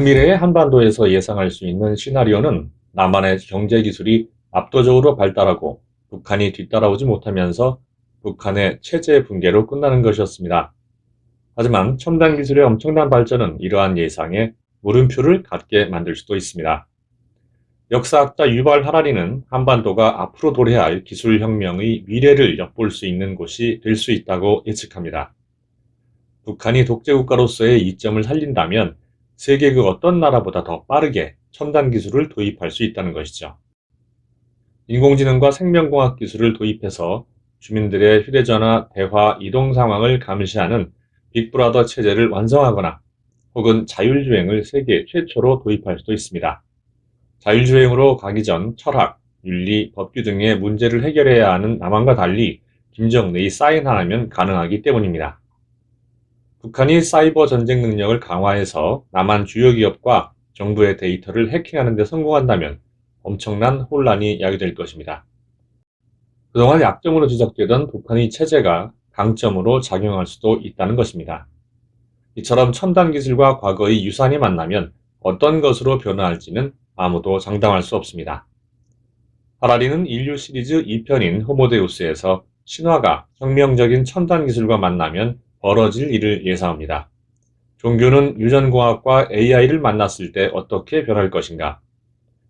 근미래의 한반도에서 예상할 수 있는 시나리오는 남한의 경제 기술이 압도적으로 발달하고 북한이 뒤따라오지 못하면서 북한의 체제 붕괴로 끝나는 것이었습니다. 하지만 첨단 기술의 엄청난 발전은 이러한 예상에 물음표를 갖게 만들 수도 있습니다. 역사학자 유발 하라리는 한반도가 앞으로 도래할 기술혁명의 미래를 엿볼 수 있는 곳이 될 수 있다고 예측합니다. 북한이 독재국가로서의 이점을 살린다면 세계 그 어떤 나라보다 더 빠르게 첨단 기술을 도입할 수 있다는 것이죠. 인공지능과 생명공학 기술을 도입해서 주민들의 휴대전화, 대화, 이동 상황을 감시하는 빅브라더 체제를 완성하거나 혹은 자율주행을 세계 최초로 도입할 수도 있습니다. 자율주행으로 가기 전 철학, 윤리, 법규 등의 문제를 해결해야 하는 남한과 달리 김정은의 사인 하나면 가능하기 때문입니다. 북한이 사이버 전쟁 능력을 강화해서 남한 주요 기업과 정부의 데이터를 해킹하는 데 성공한다면 엄청난 혼란이 야기될 것입니다. 그동안 약점으로 지적되던 북한의 체제가 강점으로 작용할 수도 있다는 것입니다. 이처럼 첨단 기술과 과거의 유산이 만나면 어떤 것으로 변화할지는 아무도 장담할 수 없습니다. 하라리는 인류 시리즈 2편인 호모데우스에서 신화가 혁명적인 첨단 기술과 만나면 벌어질 일을 예상합니다. 종교는 유전공학과 AI를 만났을 때 어떻게 변할 것인가?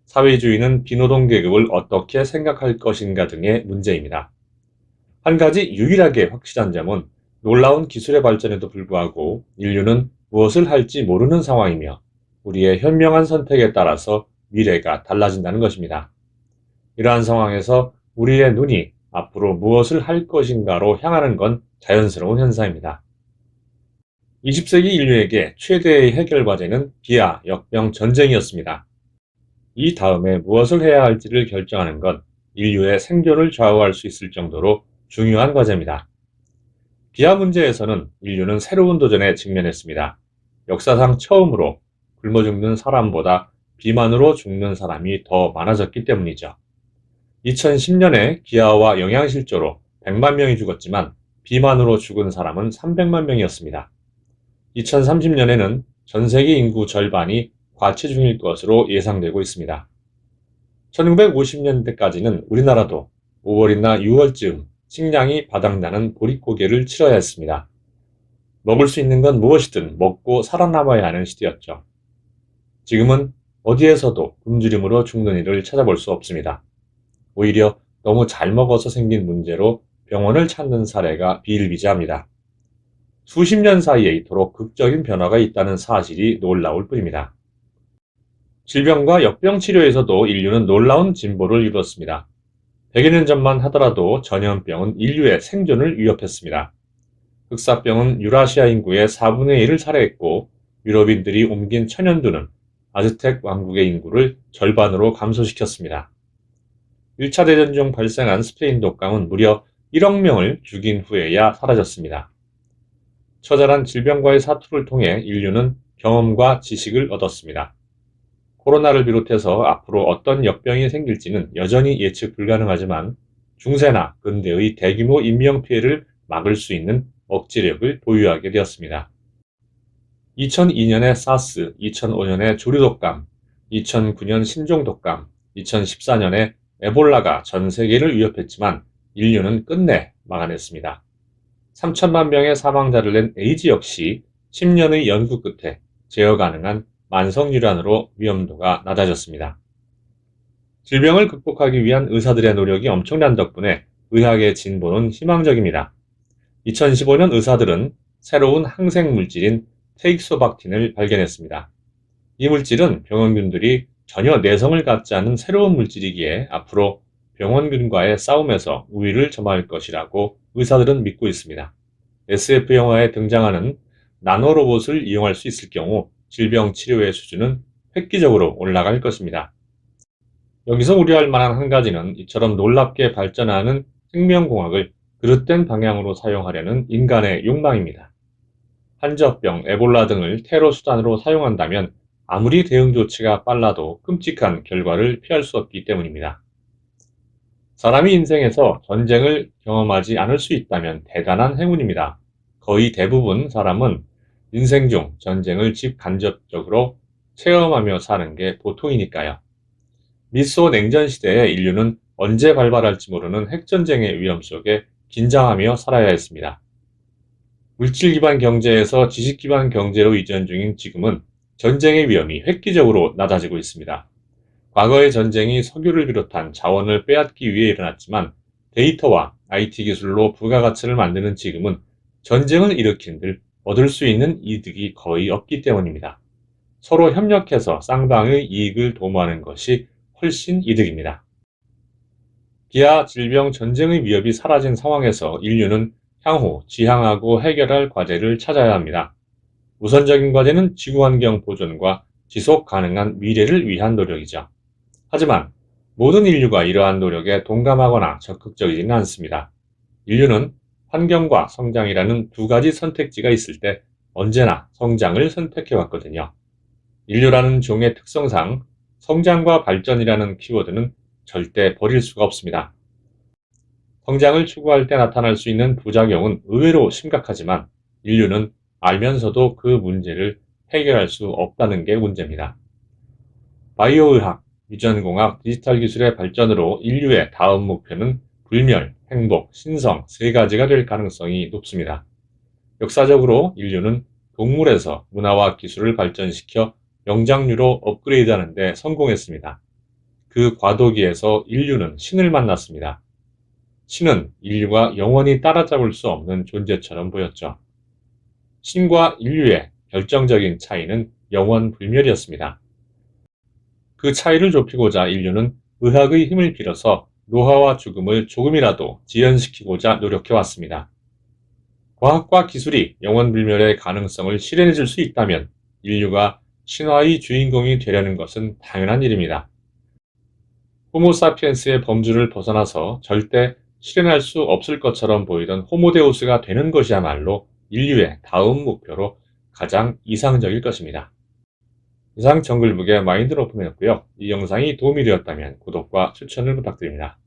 사회주의는 비노동 계급을 어떻게 생각할 것인가 등의 문제입니다. 한 가지 유일하게 확실한 점은 놀라운 기술의 발전에도 불구하고 인류는 무엇을 할지 모르는 상황이며 우리의 현명한 선택에 따라서 미래가 달라진다는 것입니다. 이러한 상황에서 우리의 눈이 앞으로 무엇을 할 것인가로 향하는 건 자연스러운 현상입니다. 20세기 인류에게 최대의 해결 과제는 기아, 역병, 전쟁이었습니다. 이 다음에 무엇을 해야 할지를 결정하는 건 인류의 생존을 좌우할 수 있을 정도로 중요한 과제입니다. 기아 문제에서는 인류는 새로운 도전에 직면했습니다. 역사상 처음으로 굶어 죽는 사람보다 비만으로 죽는 사람이 더 많아졌기 때문이죠. 2010년에 기아와 영양실조로 100만 명이 죽었지만 비만으로 죽은 사람은 300만 명이었습니다. 2030년에는 전 세계 인구 절반이 과체중일 것으로 예상되고 있습니다. 1950년대까지는 우리나라도 5월이나 6월쯤 식량이 바닥나는 보릿고개를 치러야 했습니다. 먹을 수 있는 건 무엇이든 먹고 살아남아야 하는 시대였죠. 지금은 어디에서도 굶주림으로 죽는 일을 찾아볼 수 없습니다. 오히려 너무 잘 먹어서 생긴 문제로 병원을 찾는 사례가 비일비재합니다. 수십 년 사이에 이토록 극적인 변화가 있다는 사실이 놀라울 뿐입니다. 질병과 역병 치료에서도 인류는 놀라운 진보를 이루었습니다. 100여 년 전만 하더라도 전염병은 인류의 생존을 위협했습니다. 흑사병은 유라시아 인구의 4분의 1을 살해했고 유럽인들이 옮긴 천연두는 아즈텍 왕국의 인구를 절반으로 감소시켰습니다. 1차 대전 중 발생한 스페인 독감은 무려 1억 명을 죽인 후에야 사라졌습니다. 처절한 질병과의 사투를 통해 인류는 경험과 지식을 얻었습니다. 코로나를 비롯해서 앞으로 어떤 역병이 생길지는 여전히 예측 불가능하지만 중세나 근대의 대규모 인명피해를 막을 수 있는 억제력을 보유하게 되었습니다. 2002년의 사스, 2005년의 조류독감, 2009년 신종독감, 2014년에 에볼라가 전 세계를 위협했지만 인류는 끝내 막아냈습니다. 3천만 명의 사망자를 낸 에이즈 역시 10년의 연구 끝에 제어 가능한 만성질환으로 위험도가 낮아졌습니다. 질병을 극복하기 위한 의사들의 노력이 엄청난 덕분에 의학의 진보는 희망적입니다. 2015년 의사들은 새로운 항생물질인 테익소박틴을 발견했습니다. 이 물질은 병원균들이 전혀 내성을 갖지 않은 새로운 물질이기에 앞으로 병원균과의 싸움에서 우위를 점할 것이라고 의사들은 믿고 있습니다. SF 영화에 등장하는 나노로봇을 이용할 수 있을 경우 질병 치료의 수준은 획기적으로 올라갈 것입니다. 여기서 우려할 만한 한 가지는 이처럼 놀랍게 발전하는 생명공학을 그릇된 방향으로 사용하려는 인간의 욕망입니다. 한저병, 에볼라 등을 테러 수단으로 사용한다면 아무리 대응 조치가 빨라도 끔찍한 결과를 피할 수 없기 때문입니다. 사람이 인생에서 전쟁을 경험하지 않을 수 있다면 대단한 행운입니다. 거의 대부분 사람은 인생 중 전쟁을 직간접적으로 체험하며 사는 게 보통이니까요. 미소 냉전 시대에 인류는 언제 발발할지 모르는 핵전쟁의 위험 속에 긴장하며 살아야 했습니다. 물질 기반 경제에서 지식 기반 경제로 이전 중인 지금은 전쟁의 위험이 획기적으로 낮아지고 있습니다. 과거의 전쟁이 석유를 비롯한 자원을 빼앗기 위해 일어났지만 데이터와 IT 기술로 부가가치를 만드는 지금은 전쟁을 일으킨 들 얻을 수 있는 이득이 거의 없기 때문입니다. 서로 협력해서 쌍방의 이익을 도모하는 것이 훨씬 이득입니다. 기아, 질병, 전쟁의 위협이 사라진 상황에서 인류는 향후 지향하고 해결할 과제를 찾아야 합니다. 우선적인 과제는 지구환경 보존과 지속 가능한 미래를 위한 노력이죠. 하지만 모든 인류가 이러한 노력에 동감하거나 적극적이지는 않습니다. 인류는 환경과 성장이라는 두 가지 선택지가 있을 때 언제나 성장을 선택해왔거든요. 인류라는 종의 특성상 성장과 발전이라는 키워드는 절대 버릴 수가 없습니다. 성장을 추구할 때 나타날 수 있는 부작용은 의외로 심각하지만 인류는 알면서도 그 문제를 해결할 수 없다는 게 문제입니다. 바이오의학, 유전공학, 디지털 기술의 발전으로 인류의 다음 목표는 불멸, 행복, 신성 세 가지가 될 가능성이 높습니다. 역사적으로 인류는 동물에서 문화와 기술을 발전시켜 영장류로 업그레이드하는 데 성공했습니다. 그 과도기에서 인류는 신을 만났습니다. 신은 인류가 영원히 따라잡을 수 없는 존재처럼 보였죠. 신과 인류의 결정적인 차이는 영원 불멸이었습니다. 그 차이를 좁히고자 인류는 의학의 힘을 빌어서 노화와 죽음을 조금이라도 지연시키고자 노력해왔습니다. 과학과 기술이 영원불멸의 가능성을 실현해 줄 수 있다면 인류가 신화의 주인공이 되려는 것은 당연한 일입니다. 호모사피엔스의 범주를 벗어나서 절대 실현할 수 없을 것처럼 보이던 호모데우스가 되는 것이야말로 인류의 다음 목표로 가장 이상적일 것입니다. 이상 정글북의 마인드 오픈이었고요. 이 영상이 도움이 되었다면 구독과 추천을 부탁드립니다.